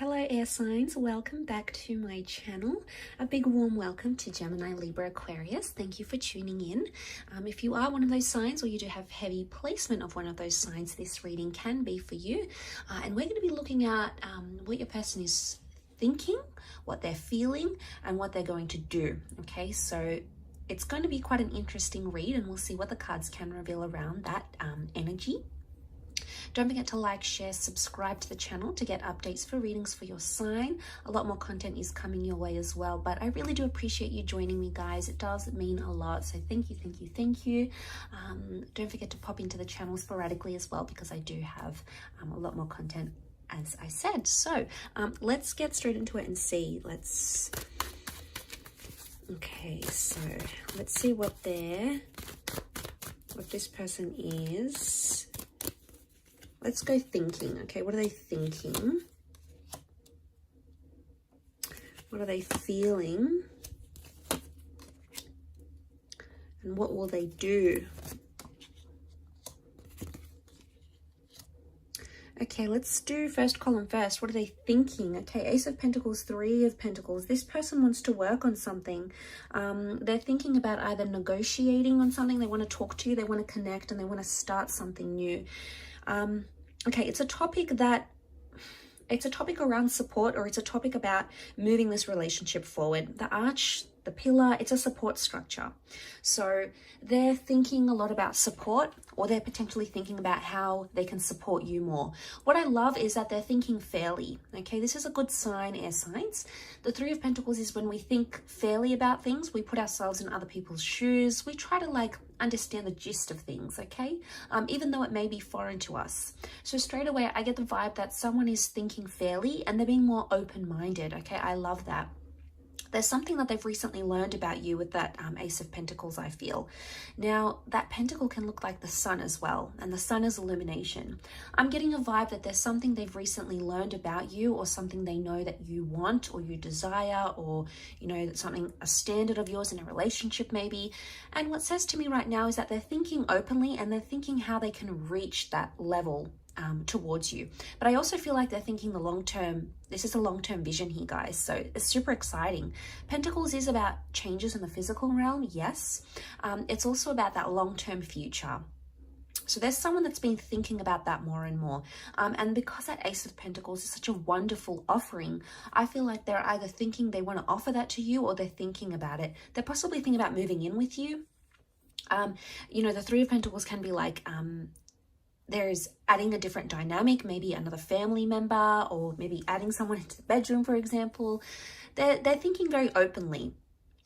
Hello air signs, welcome back to my channel. A big warm welcome to Gemini, Libra, Aquarius. Thank you for tuning in. If you are one of those signs or you do have heavy placement of one of those signs, this reading can be for you. And we're going to be looking at what your person is thinking, what they're feeling, and what they're going to do. Okay, so it's going to be quite an interesting read, and we'll see what the cards can reveal around that energy. Don't forget to like, share, subscribe to the channel to get updates for readings for your sign. A lot more content is coming your way as well, but I really do appreciate you joining me, guys. It does mean a lot, so thank you, thank you, thank you. Don't forget to pop into the channel sporadically as well, because I do have a lot more content, as I said. So let's get straight into it and see. Okay, so let's see what this person is. Let's go thinking. Okay, what are they thinking? What are they feeling? And what will they do? Okay, let's do first column first. What are they thinking? Okay, Ace of Pentacles, Three of Pentacles. This person wants to work on something. They're thinking about either negotiating on something. They want to talk to you. They want to connect, and they want to start something new. Okay, it's a topic around support, or it's a topic about moving this relationship forward. The arch, the pillar, it's a support structure. So they're thinking a lot about support, or they're potentially thinking about how they can support you more. What I love is that they're thinking fairly. Okay, this is a good sign, air signs. The Three of Pentacles is when we think fairly about things. We put ourselves in other people's shoes. We try to understand the gist of things, okay? Even though it may be foreign to us. So straight away, I get the vibe that someone is thinking fairly and they're being more open-minded, okay? I love that. There's something that they've recently learned about you with that Ace of Pentacles, I feel. Now, that pentacle can look like the sun as well, and the sun is illumination. I'm getting a vibe that there's something they've recently learned about you, or something they know that you want or you desire, or, you know, something, a standard of yours in a relationship maybe. And what says to me right now is that they're thinking openly, and they're thinking how they can reach that level towards you. But I also feel like they're thinking the long term. This is a long-term vision here, guys, so it's super exciting. Pentacles is about changes in the physical realm, yes. It's also about that long-term future. So there's someone that's been thinking about that more and more. And because that Ace of Pentacles is such a wonderful offering, I feel like they're either thinking they want to offer that to you, or they're thinking about it. They're possibly thinking about moving in with you. You know, the Three of Pentacles can be like, there's adding a different dynamic, maybe another family member, or maybe adding someone into the bedroom, for example. They're thinking very openly.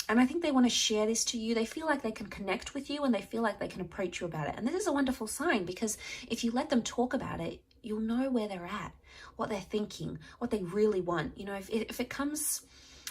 And I think they want to share this to you. They feel like they can connect with you, and they feel like they can approach you about it. And this is a wonderful sign, because if you let them talk about it, you'll know where they're at, what they're thinking, what they really want. You know, if it comes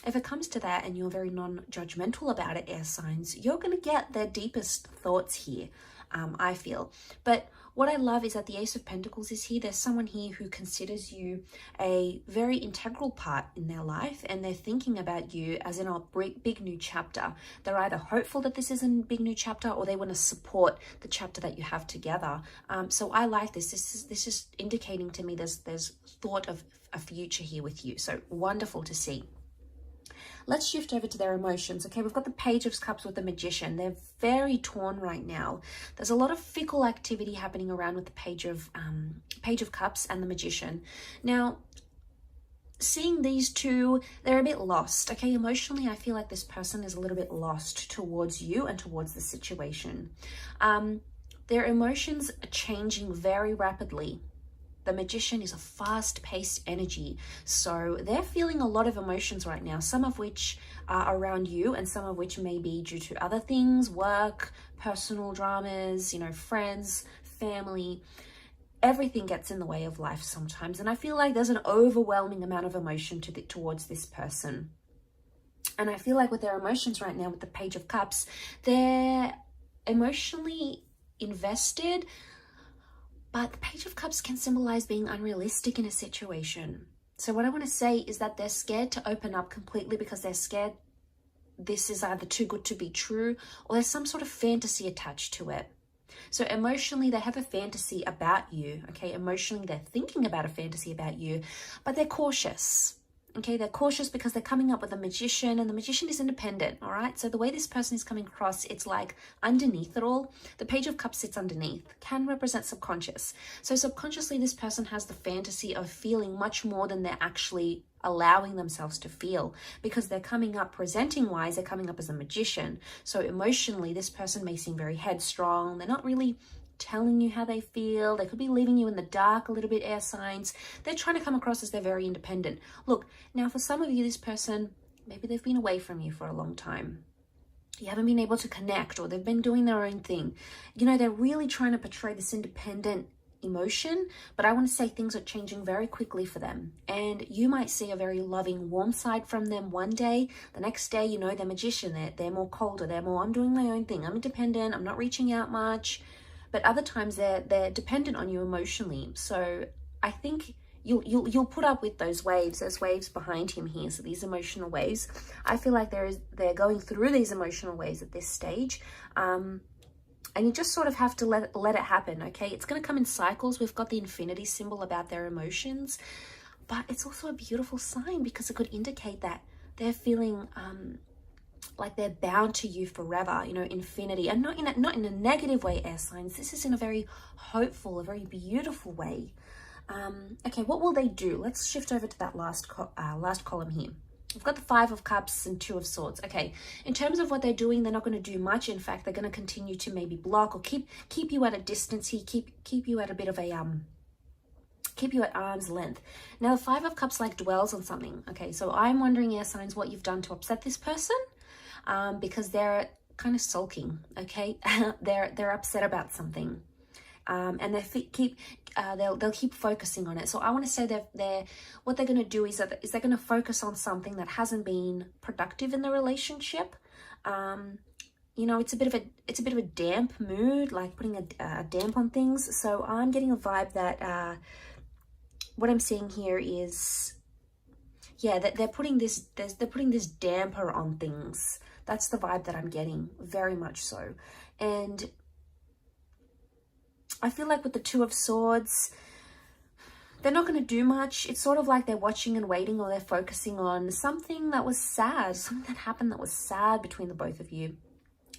to that and you're very non-judgmental about it, air signs, you're going to get their deepest thoughts here, I feel. But what I love is that the Ace of Pentacles is here. There's someone here who considers you a very integral part in their life, and they're thinking about you as in a big new chapter. They're either hopeful that this is a big new chapter, or they want to support the chapter that you have together. So I like this. This is indicating to me there's thought of a future here with you. So wonderful to see. Let's shift over to their emotions. Okay, we've got the Page of Cups with the Magician. They're very torn right now. There's a lot of fickle activity happening around with the Page of Cups and the Magician. Now, seeing these two, they're a bit lost. Okay, emotionally, I feel like this person is a little bit lost towards you and towards the situation. Their emotions are changing very rapidly. The Magician is a fast-paced energy, so they're feeling a lot of emotions right now, some of which are around you, and some of which may be due to other things, work, personal dramas, you know, friends, family. Everything gets in the way of life sometimes, and I feel like there's an overwhelming amount of emotion towards this person. And I feel like with their emotions right now, with the Page of Cups, they're emotionally invested. But the Page of Cups can symbolize being unrealistic in a situation. So what I want to say is that they're scared to open up completely, because they're scared this is either too good to be true, or there's some sort of fantasy attached to it. So emotionally, they have a fantasy about you, okay? Emotionally, they're thinking about a fantasy about you, but they're cautious. Okay, they're cautious because they're coming up with a magician, and the magician is independent, all right? So the way this person is coming across, it's like underneath it all, the Page of Cups sits underneath, can represent subconscious. So subconsciously, this person has the fantasy of feeling much more than they're actually allowing themselves to feel, because they're coming up presenting wise, they're coming up as a magician. So emotionally, this person may seem very headstrong. They're not really telling you how they feel. They could be leaving you in the dark a little bit, air signs. They're trying to come across as they're very independent. Look, now for some of you, this person, maybe they've been away from you for a long time. You haven't been able to connect, or they've been doing their own thing. You know, they're really trying to portray this independent emotion, but I want to say things are changing very quickly for them. And you might see a very loving, warm side from them one day. The next day, you know, they're magician. They're more colder. They're more, I'm doing my own thing. I'm independent. I'm not reaching out much. But other times they're dependent on you emotionally. So I think you'll put up with those waves. There's waves behind him here. So these emotional waves, I feel like they're going through these emotional waves at this stage. And you just sort of have to let it happen, okay? It's going to come in cycles. We've got the infinity symbol about their emotions, but it's also a beautiful sign because it could indicate that they're feeling like they're bound to you forever, you know, infinity, and not in a negative way, air signs. This is in a very hopeful, a very beautiful way. Okay, what will they do? Let's shift over to that last column here. We've got the 5 of Cups and 2 of Swords. Okay, in terms of what they're doing, they're not going to do much. In fact, they're going to continue to maybe block or keep you at a distance here, keep you at a bit of a keep you at arm's length. Now, the 5 of Cups like dwells on something. Okay, so I'm wondering, air signs, what you've done to upset this person. Because they're kind of sulking, okay? they're upset about something, and they'll keep focusing on it. So I want to say that what they're going to do is they're going to focus on something that hasn't been productive in the relationship. You know, it's a bit of a damp mood, like putting a damp on things. So I'm getting a vibe that what I'm seeing here is, yeah, that they're putting this damper on things. That's the vibe that I'm getting, very much so. And I feel like with the 2 of Swords, they're not going to do much. It's sort of like they're watching and waiting, or they're focusing on something that was sad, something that happened that was sad between the both of you.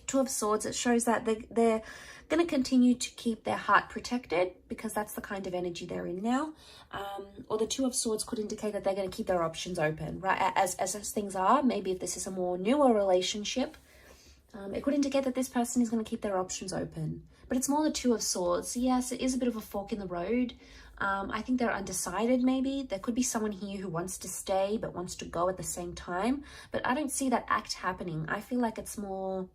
2 of Swords, it shows that they're going to continue to keep their heart protected, because that's the kind of energy they're in now. Or the 2 of Swords could indicate that they're going to keep their options open, right? As things are, maybe if this is a more newer relationship, it could indicate that this person is going to keep their options open. But it's more the 2 of Swords. Yes, it is a bit of a fork in the road. I think they're undecided, maybe. There could be someone here who wants to stay but wants to go at the same time. But I don't see that act happening. I feel like it's more,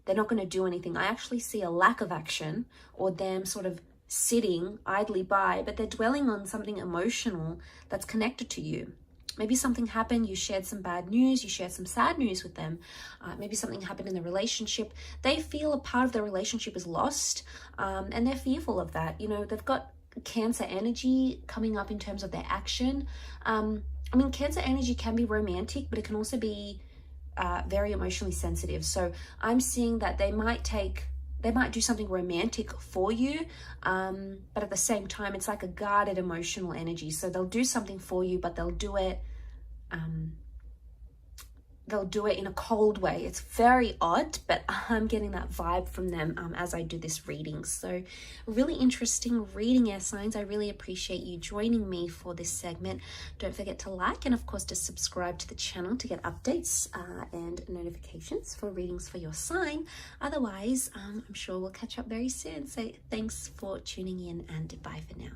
they're not going to do anything. I actually see a lack of action, or them sort of sitting idly by, but they're dwelling on something emotional that's connected to you. Maybe something happened, you shared some bad news, you shared some sad news with them. Maybe something happened in the relationship. They feel a part of the relationship is lost, and they're fearful of that. You know, they've got Cancer energy coming up in terms of their action. I mean, Cancer energy can be romantic, but it can also be very emotionally sensitive. So I'm seeing that they might do something romantic for you, but at the same time, it's like a guarded emotional energy. So they'll do something for you, but they'll do it in a cold way. It's very odd, but I'm getting that vibe from them as I do this reading. So really interesting reading, air signs. I really appreciate you joining me for this segment. Don't forget to like and of course to subscribe to the channel to get updates and notifications for readings for your sign. Otherwise, I'm sure we'll catch up very soon. So thanks for tuning in, and bye for now.